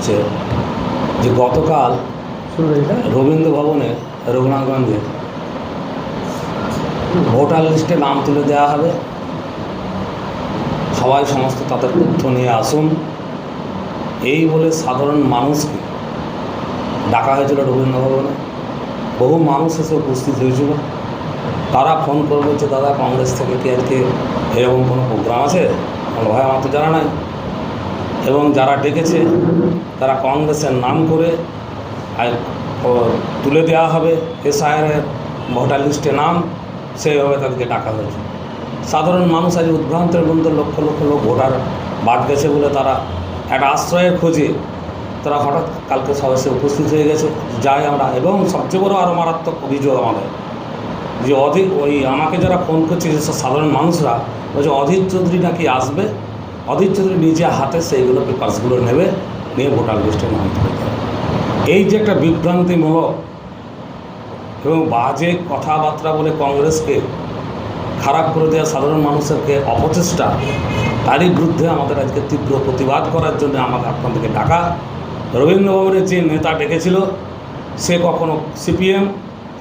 হচ্ছে যে গতকাল রবীন্দ্র ভবনে রঘুনাথগঞ্জে ভোটার লিস্টে নাম তুলে দেওয়া হবে। সবাই সমস্ত তাদের তথ্য নিয়ে আসুন, এই বলে সাধারণ মানুষকে ডাকা হয়েছিল রবীন্দ্র ভবনে। বহু মানুষ এসে উপস্থিত হয়েছিল। তারা ফোন করে বলছে, দাদা কংগ্রেস থেকে কি আজকে এরকম কোনো প্রোগ্রাম আছে? ভাই আমার তো জানা নাই। এবং যারা ডেকেছে তারা কংগ্রেসের নাম করে তুলে দেওয়া হবে এসআইআরের ভোটার লিস্টে নাম, সেইভাবে তাদেরকে ডাকা হয়েছে। সাধারণ মানুষ আজ উদ্ভ্রান্তের মধ্যে লক্ষ লক্ষ লোক ভোটার বাদ গেছে বলে তারা একটা আশ্রয়ের খোঁজে তারা হঠাৎ কালকে সবাই উপস্থিত হয়ে গেছে। যাই আমরা, এবং সবচেয়ে বড় আরও মারাত্মক অভিযোগ আমাদের যে আমাকে যারা ফোন করছে যেসব সাধারণ মানুষরা বলছে অধীর চৌধুরী নাকি আসবে, অধীর চৌধুরী নিজে হাতে সেইগুলো পেপারসগুলো নেবে, নিয়ে ভোটার লিস্টে নাম তুলে দেবে। এই যে একটা বিভ্রান্তিমূলক এবং বাজে কথাবার্তা বলে কংগ্রেসকে খারাপ করে দেওয়া সাধারণ মানুষেরকে অপচেষ্টা, তারই বিরুদ্ধে আমাদের আজকে তীব্র প্রতিবাদ করার জন্য আমাদের আপনাদেরকে ডাকা। রবীন্দ্র ভবনের যে নেতা ডেকেছিল সে কখনো সিপিএম,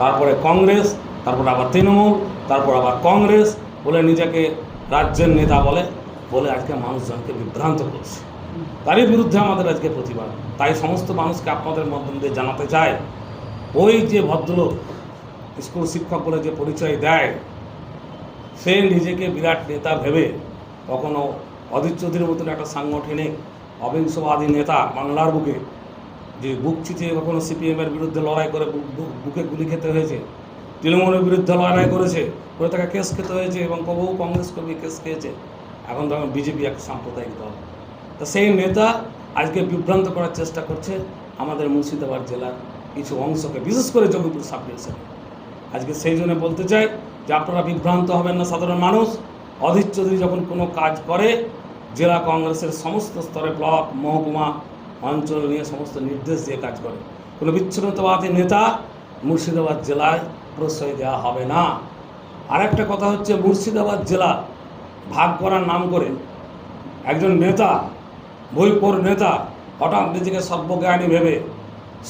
তারপরে কংগ্রেস, তারপর আবার তৃণমূল, তারপর আবার কংগ্রেস বলে নিজেকে রাজ্যের নেতা বলে আজকে মানুষজনকে বিভ্রান্ত করছে। তারই বিরুদ্ধে আমাদের আজকে প্রতিবাদ। তাই সমস্ত মানুষকে আপনাদের মাধ্যম দিয়ে জানাতে চাই, ওই যে ভদ্রলোক স্কুল শিক্ষক বলে যে পরিচয় দেয়, সে নিজেকে বিরাট নেতা ভেবে কখনো অধীর চৌধুরীর মতন একটা সাংগঠনিক অহিংসবাদী নেতা বাংলার বুকে যে বুক চিতিয়ে কখনো সিপিএমের বিরুদ্ধে লড়াই করে বুকে গুলি খেতে হয়েছে, তৃণমূলের বিরুদ্ধে লড়াই করেছে, করে তাকে কেস খেতে হয়েছে, এবং বহু কংগ্রেস কর্মী কেস খেয়েছে। এখন তো বিজেপি এক সাম্প্রদায়িক দল। তা সেই নেতা আজকে বিভ্রান্ত করার চেষ্টা করছে আমাদের মুর্শিদাবাদ জেলার কিছু অংশকে, বিশেষ করে জঙ্গিপুর সাব ডিভিশনে। আজকে সেই জন্য বলতে চাই যে আপনারা বিভ্রান্ত হবেন না সাধারণ মানুষ। অধীর চৌধুরী যখন কোনো কাজ করে, জেলা কংগ্রেসের সমস্ত স্তরে ব্লক, মহকুমা, অঞ্চল নিয়ে সমস্ত নির্দেশ দিয়ে কাজ করে। কোনো বিচ্ছিন্নতাবাদী নেতা মুর্শিদাবাদ জেলায় প্রশ্রয় দেওয়া হবে না। আরেকটা কথা হচ্ছে, মুর্শিদাবাদ জেলা ভাগ করার নাম করে একজন নেতা, বইপোর নেতা, হঠাৎ নিজেকে সর্বজ্ঞানী ভেবে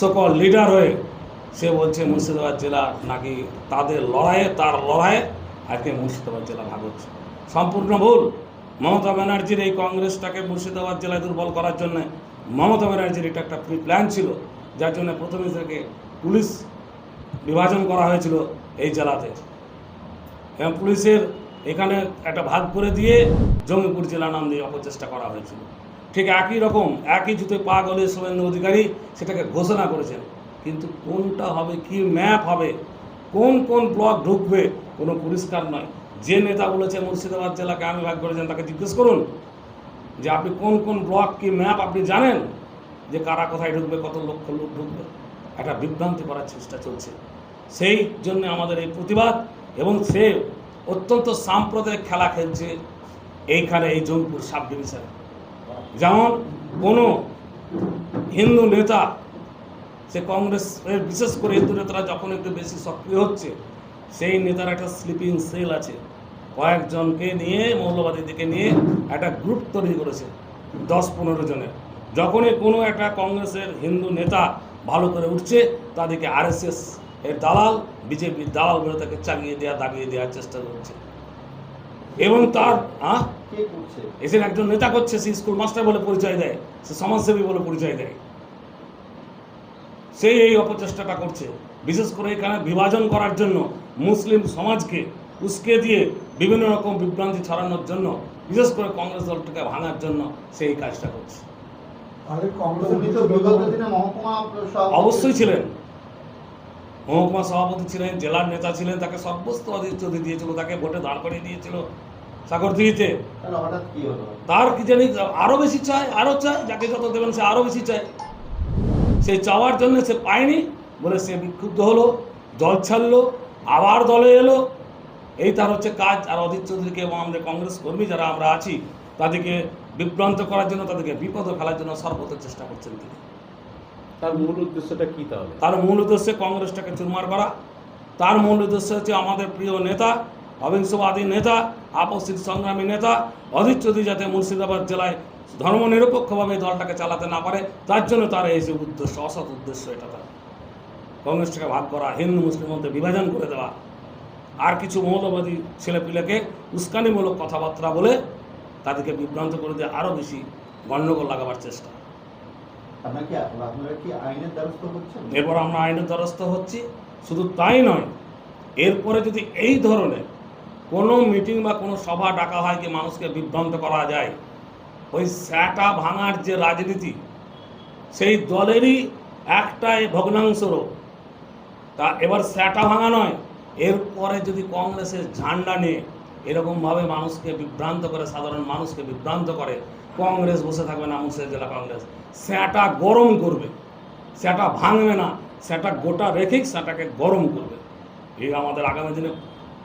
সকল লিডার হয়ে সে বলছে মুর্শিদাবাদ জেলা নাকি তার লড়াইয়ে আজকে মুর্শিদাবাদ জেলা ভাগ হচ্ছে। সম্পূর্ণ ভুল। মমতা ব্যানার্জির এই কংগ্রেসটাকে মুর্শিদাবাদ জেলায় দুর্বল করার জন্য মমতা ব্যানার্জির এটা একটা প্রি প্ল্যান ছিল, যার জন্য প্রথমে থেকে পুলিশ বিভাজন করা হয়েছিল এই জেলাতে, এবং পুলিশের এখানে একটা ভাগ করে দিয়ে জঙ্গিপুর জেলা নাম দিয়ে অপচেষ্টা করা হয়েছিল। ঠিক একই রকম একই জুতে পা গলে শুভেন্দু অধিকারী সেটাকে ঘোষণা করেছেন, কিন্তু কোনটা হবে, কি ম্যাপ হবে, কোন কোন ব্লক ঢুকবে কোনো পরিষ্কার নয়। যে নেতা বলেছে মুর্শিদাবাদ জেলাকে আমি ভাগ করেছেন তাকে জিজ্ঞেস করুন যে আপনি কোন কোন ব্লক কি ম্যাপ আপনি জানেন, যে কারা কোথায় ঢুকবে, কত লক্ষ লোক ঢুকবে। একটা বিভ্রান্তি করার চেষ্টা চলছে। সেই জন্য আমাদের এই প্রতিবাদ। এবং সে অত্যন্ত সাম্প্রদায়িক খেলা খেলছে এইখানে, এই জঙ্গিপুর সাব ডিভিশনে। যেমন কোনো হিন্দু নেতা, সে কংগ্রেসের বিশেষ করে হিন্দু নেতারা যখন একটু বেশি সক্রিয় হচ্ছে, সেই নেতার একটা স্লিপিং সেল আছে, কয়েকজনকে নিয়ে, মৌলবাদীদেরকে নিয়ে একটা গ্রুপ তৈরি করেছে 10-15 জনের। যখনই কোনো একটা কংগ্রেসের হিন্দু নেতা ভালো করে উঠছে, তাদেরকে আরএসএস এর দালাল, বিজেপির দালাল বলে তাকে দাবিয়ে দেওয়ার চেষ্টা করছে। এবং তার এসে একজন নেতা করছে, সে স্কুল মাস্টার বলে পরিচয় দেয়, সে সমাজসেবী বলে পরিচয় দেয়, সেই এই অপচেষ্টাটা করছে। বিশেষ করে এখানে বিভাজন করার জন্য, মুসলিম সমাজকে উস্কে দিয়ে বিভিন্ন রকম বিভ্রান্তি ছড়ানোর জন্য, বিশেষ করে কংগ্রেস দলটাকে ভাঙার জন্য সেই কাজটা করছে। অবশ্যই ছিলেন, মহকুমা সভাপতি ছিলেন, জেলার নেতা ছিলেন, তাকে সর্বস্ত অধীর চৌধুরী দিয়েছিল, তাকে ভোটে দাঁড় করিয়ে দিয়েছিল সাগরদিঘিতে। তার কি জানি আরো বেশি চায়, আরো চায়, যাকে যত দেবেন সে আরো বেশি চায়। সেই চাওয়ার জন্য সে পায়নি বলে সে বিক্ষুব্ধ হলো, দল ছাড়লো, আবার দলে এলো। এই তার হচ্ছে কাজ। আর অধীর চৌধুরীকে এবং আমাদের কংগ্রেস কর্মী যারা আমরা আছি, তাদেরকে বিভ্রান্ত করার জন্য, তাদেরকে বিপদে ফেলার জন্য সর্বত চেষ্টা করছেন তিনি। তার মূল উদ্দেশ্যটা কি তাহলে? তার মূল উদ্দেশ্য কংগ্রেসটাকে চুরমার করা। তার মূল উদ্দেশ্য হচ্ছে আমাদের প্রিয় নেতা অহিংসবাদী নেতা, আপসিক সংগ্রামী নেতা অধীর চৌধুরী যাতে মুর্শিদাবাদ জেলায় ধর্মনিরপেক্ষভাবে এই দলটাকে চালাতে না পারে, তার জন্য তার এই যে উদ্দেশ্য, অসৎ উদ্দেশ্য, এটা তার কংগ্রেসটাকে ভাগ করা, হিন্দু মুসলিম মধ্যে বিভাজন করে দেওয়া, আর কিছু মৌলবাদী ছেলেপিলেকে উস্কানিমূলক কথাবার্তা বলে তাদেরকে বিভ্রান্ত করে দিয়ে আরও বেশি গণ্ডগোল লাগাবার চেষ্টা। আপনারা কি আইনের দ্বারস্থ হচ্ছেন? এরপর আমরা আইনের দ্বারস্থ হচ্ছি। শুধু তাই নয়, এরপরে যদি এই ধরনের কোনো মিটিং বা কোনো সভা ডাকা হয় কি মানুষকে বিভ্রান্ত করা যায়, ওই স্যাটা ভাঙার যে রাজনীতি, সেই দলেরই একটা ভগ্নাংশরও তা এবার স্যাটা ভাঙা নয়, এরপরে যদি কংগ্রেসের ঝান্ডা নিয়ে এরকমভাবে মানুষকে বিভ্রান্ত করে, সাধারণ মানুষকে বিভ্রান্ত করে, কংগ্রেস বসে থাকবে না, মুর্শিদাবাদ জেলা কংগ্রেস স্যাটা গরম করবে, স্যাটা ভাঙবে না, স্যাটা গোটা রেখেই স্যাটাকে গরম করবে। এই আমাদের আগামী দিনে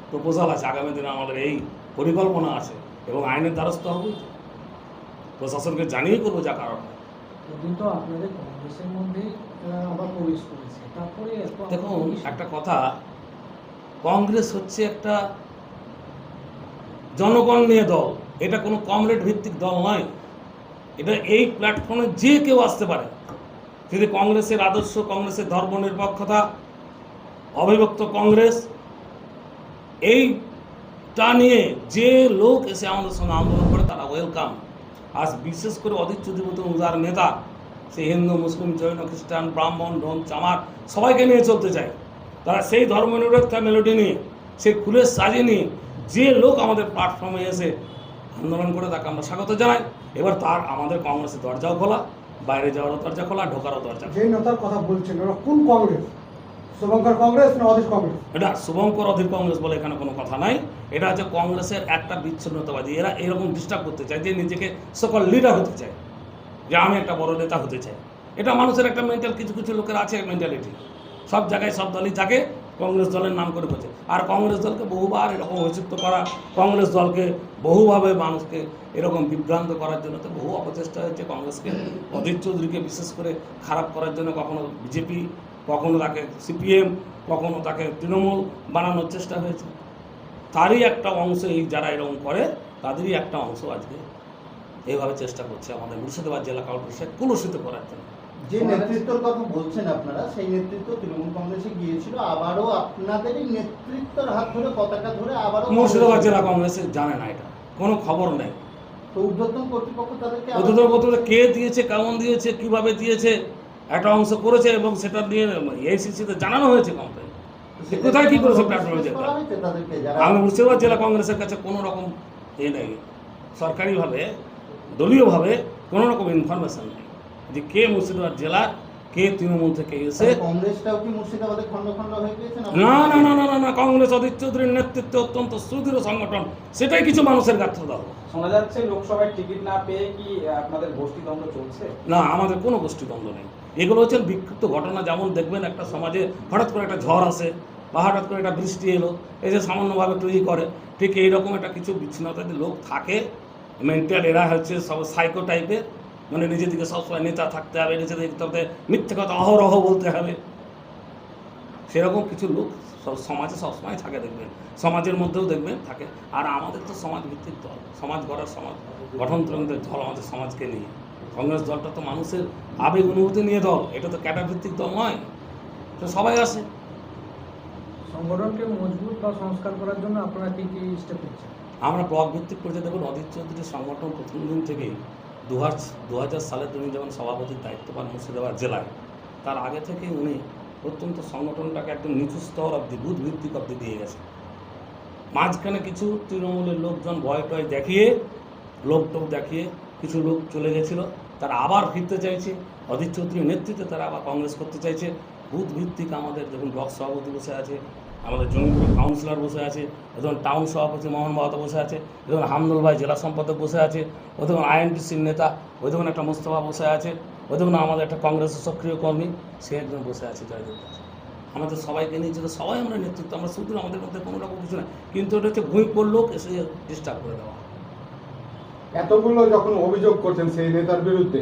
প্রপোজাল আছে, আগামী দিনে আমাদের এই পরিকল্পনা আছে, এবং আইনের দ্বারস্থ হবে, প্রশাসনকে জানিয়ে করবো যা কারণ। এদিন তো আপনাদের কংগ্রেসের মধ্যেই আবার প্রবেশ করেছে, তারপরে দেখুন একটা কথা, কংগ্রেস হচ্ছে একটা জনগণ নিয়ে দল, এটা কোনো কমরেড ভিত্তিক দল নয়। এটা এই প্ল্যাটফর্মে যে কেউ আসতে পারে, যদি কংগ্রেসের আদর্শ, কংগ্রেসের ধর্মনিরপেক্ষতা, অবিভক্ত কংগ্রেস, এইটা নিয়ে যে লোক এসে আমাদের সঙ্গে আন্দোলন করে তারা ওয়েলকাম। আজ বিশেষ করে অধীর চৌধুরী মতো উদার নেতা, সে হিন্দু মুসলিম জৈন খ্রিস্টান ব্রাহ্মণ ডোম চামার সবাইকে নিয়ে চলতে চায়। তারা সেই ধর্মনিরপেক্ষতা মেলোডি নিয়ে, সেই ফুলের সাজে নিয়ে যে লোক আমাদের প্ল্যাটফর্মে এসে আন্দোলন করে তাকে আমরা স্বাগত জানাই। এবার তার আমাদের কংগ্রেসের দরজাও খোলা, বাইরে যাওয়ারও দরজা খোলা, ঢোকারও দরজা খোলা। যে নেতার কথা বলছেন ওরা কোন কংগ্রেস? শুভঙ্কর কংগ্রেস না অধীর কংগ্রেস? এটা শুভঙ্কর অধীর কংগ্রেস বলে এখানে কোনো কথা নাই। এটা হচ্ছে কংগ্রেসের একটা বিচ্ছিন্নতাবাদী। এরা এরকম ডিস্টার্ব করতে চায় যে নিজেকে সকল লিডার হতে চায়, যে আমি একটা বড় নেতা হতে চাই। এটা মানুষের একটা মেন্টাল, কিছু কিছু লোকের আছে মেন্টালিটি, সব জায়গায় সব দলই থাকে, কংগ্রেস দলের নাম করে করছে। আর কংগ্রেস দলকে বহুবার এরকম অভিযুক্ত করা, কংগ্রেস দলকে বহুভাবে মানুষকে এরকম বিভ্রান্ত করার জন্য তো বহু অপচেষ্টা হয়েছে। কংগ্রেসকে, অধীর চৌধুরীকে বিশেষ করে খারাপ করার জন্য কখনো বিজেপি, কখনো তাকে সিপিএম, কখনো তাকে তৃণমূল বানানোর চেষ্টা হয়েছে। তারই একটা অংশ, এই যারা এরকম করে তাদেরই একটা অংশ আজকে এইভাবে চেষ্টা করছে আমাদের মুর্শিদাবাদ জেলা কংগ্রেসকে কলুষিত করার জন্য। যে নেতৃত্বের কথা বলছেন আপনারা, সেই নেতৃত্ব তৃণমূল কংগ্রেসে গিয়েছিল, আবারও আপনাদেরই নেতৃত্বের হাত ধরে পতাকা ধরে আবারও মুর্শিদাবাদ জেলা কংগ্রেসে জানে না, এটা কোনো খবর নেই। তো ঊর্ধ্বতন কর্তৃপক্ষ তাদেরকে অধ্যতন কর্তৃপক্ষ কে দিয়েছে, কেমন দিয়েছে, কিভাবে দিয়েছে, একটা অংশ করেছে এবং সেটা নিয়ে এইসিসিতে জানানো হয়েছে কমপ্লেন। কোথায় কি করেছে প্ল্যাটফর্মে করা হয়েছে তাদেরকে, যারা আমি মুর্শিদাবাদ জেলা কংগ্রেসের কাছে কোনো রকম নেই, সরকারিভাবে দলীয়ভাবে কোনো রকম ইনফরমেশন নেই যে কে মুর্শিদাবাদ জেলার, কে তৃণমূল থেকে এসে। কংগ্রেসটাও কি মুর্শিদাবাদে খণ্ড খণ্ড হয়ে গিয়েছে? না না না না না না, কংগ্রেস অধীর চৌধুরীর নেতৃত্বে অত্যন্ত সুদৃঢ় সংগঠন, সেটাই কিছু মানুষের গাত্রদাহ। শোনা যাচ্ছে লোকসভায় টিকিট না পেয়ে কি আপনাদের গোষ্ঠীদ্বন্দ্ব চলছে? না, আমাদের কোনো গোষ্ঠীদ্বন্দ্ব নেই। এগুলো হচ্ছে বিক্ষিপ্ত ঘটনা। যেমন দেখবেন একটা সমাজে হঠাৎ করে একটা ঝড় আসে বা হঠাৎ করে একটা বৃষ্টি এলো, এই যে সামান্যভাবে তৈরি করে, ঠিক এইরকম একটা কিছু বিচ্ছিন্নতার লোক থাকে, মেন্টাল। এরা হচ্ছে সব সাইকো টাইপের, মানে নিজের দিকে সবসময় নেতা থাকতে হবে, নিজের দিকে মিথ্যে কথা অহরহ বলতে হবে, সেরকম কিছু লোক সব সমাজে সবসময় থাকে, দেখবেন সমাজের মধ্যেও দেখবেন থাকে। আর আমাদের তো সমাজ ভিত্তিক দল, সমাজ গড়ার, সমাজ গঠনতন্ত্রের দল আমাদের সমাজকে নিয়ে। কংগ্রেস দলটা তো মানুষের আবেগ অনুভূতি নিয়ে দল, এটা তো ক্যাডার ভিত্তিক দল নয়, তো সবাই আসে। সংগঠনকে মজবুত বা সংস্কার করার জন্য আপনারা কি কি স্টেপ নিচ্ছেন? আমরা ব্লক ভিত্তিক পর্যায়ে দেখুন, অধীর চৌধুরীর সংগঠন প্রথম দিন থেকেই 2000 সালে তিনি যখন সভাপতির দায়িত্ব পান মুর্শিদাবাদ জেলায়, তার আগে থেকে উনি অত্যন্ত সংগঠনটাকে একদম নিচু স্তর অব্দি, বুথ ভিত্তিক অব্দি দিয়ে গেছে। মাঝখানে কিছু তৃণমূলের লোকজন ভয় টয় দেখিয়ে, লোকটোক দেখিয়ে কিছু লোক চলে গেছিলো, তারা আবার ফিরতে চাইছে। অধীর চৌধুরীর নেতৃত্বে তারা আবার কংগ্রেস করতে চাইছে। বুথ ভিত্তিক আমাদের দেখুন ব্লক সভাপতি বসে আছে, আমাদের জমিপুরের কাউন্সিলর বসে আছে, দেখুন টাউন সভাপতি মোহন বাহাতো বসে আছে, দেখুন হামদুল ভাই জেলা সম্পাদক বসে আছে, ওই দেখুন আইএনটিসির নেতা, ওই দেখুন একটা মুস্তফা বসে আছে, ওই দেখুন আমাদের একটা কংগ্রেসের সক্রিয় কর্মী সে একজন বসে আছে জয়দেব দাস। আমাদের সবাইকে নিয়ে যেটা সবাই আমরা নেতৃত্ব, আমরা শুধু আমাদের মধ্যে কোনো রকম কিছু না, কিন্তু এটা হচ্ছে ভূমিপুর লোক এসে ডিস্টার্ব করে দেওয়া। এতগুলো যখন অভিযোগ করছেন সেই নেতার বিরুদ্ধে,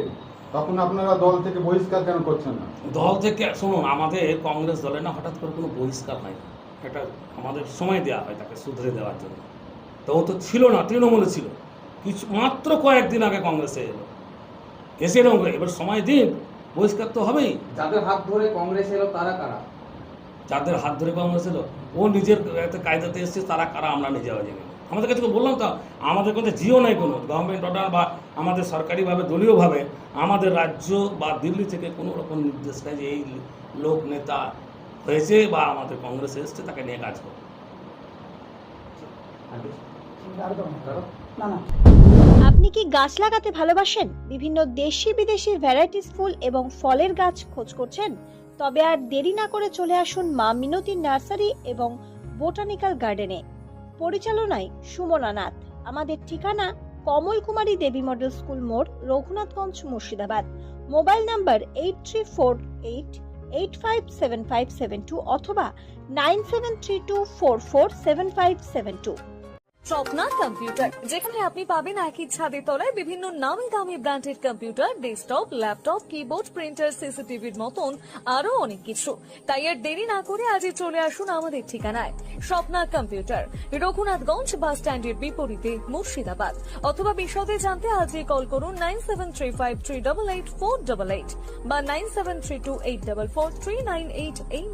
তখন আপনারা দল থেকে বহিষ্কার কেন করছেন না? দল থেকে শুনুন, আমাদের কংগ্রেস দলে না হঠাৎ করে কোনো বহিষ্কার হয় না, একটা আমাদের সময় দেওয়া হয় তাকে শুধরে দেওয়ার জন্য। তো ও তো ছিল না, তৃণমূলে ছিল, কিছু মাত্র কয়েকদিন আগে কংগ্রেসে এলো, এসে এরকম করে এবার সময় দিন, বহিষ্কার তো হবেই। যাদের হাত ধরে কংগ্রেস এলো তারা কারা? যাদের হাত ধরে কংগ্রেস এলো, ও নিজের একটা কায়দাতে এসছে, তারা কারা আমরা নিজেও জানি না। আমাদের কাছে বললাম তো, আমাদের কাছে জিও নাই কোনো গভর্নমেন্ট অর্ডার বা আমাদের সরকারিভাবে দলীয়ভাবে আমাদের রাজ্য বা দিল্লি থেকে কোনো রকম নির্দেশ নেই যে এই লোক নেতা হয়েছে বা আমাদের কংগ্রেসে এসছে তাকে নিয়ে কাজ করবে। আপনি কি গাছ লাগাতে ভালোবাসেন? বিভিন্ন দেশি বিদেশি ভ্যারাইটিস ফুল এবং ফলের গাছ খোঁজ করছেন? তবে আর দেরি না করে চলে আসুন মা মিনতি নার্সারি এবং বোটানিক্যাল গার্ডেনে। পরিচালনায় সুমনা নাথ। আমাদের ঠিকানা কমল কুমারী দেবী মডেল স্কুল মোড়, রঘুনাথগঞ্জ, মুর্শিদাবাদ। মোবাইল নাম্বার 8348857572 অথবা 9732447572। স্বপ্না কম্পিউটার, যেখানে আপনি পাবেন একই ছাদের তলায় বিভিন্ন নামি দামি branded computer, desktop, laptop, keyboard, printer, সিসিটিভির মতন আরো অনেক কিছু। তাই আর দেরি না করে আজই চলে আসুন আমাদের ঠিকানায়। স্বপ্না কম্পিউটার, রঘুনাথগঞ্জ বাস স্ট্যান্ডের বিপরীতে, মুর্শিদাবাদ। অথবা বিশদে জানতে আজই কল করুন 9735388488 বা 9732844398 এই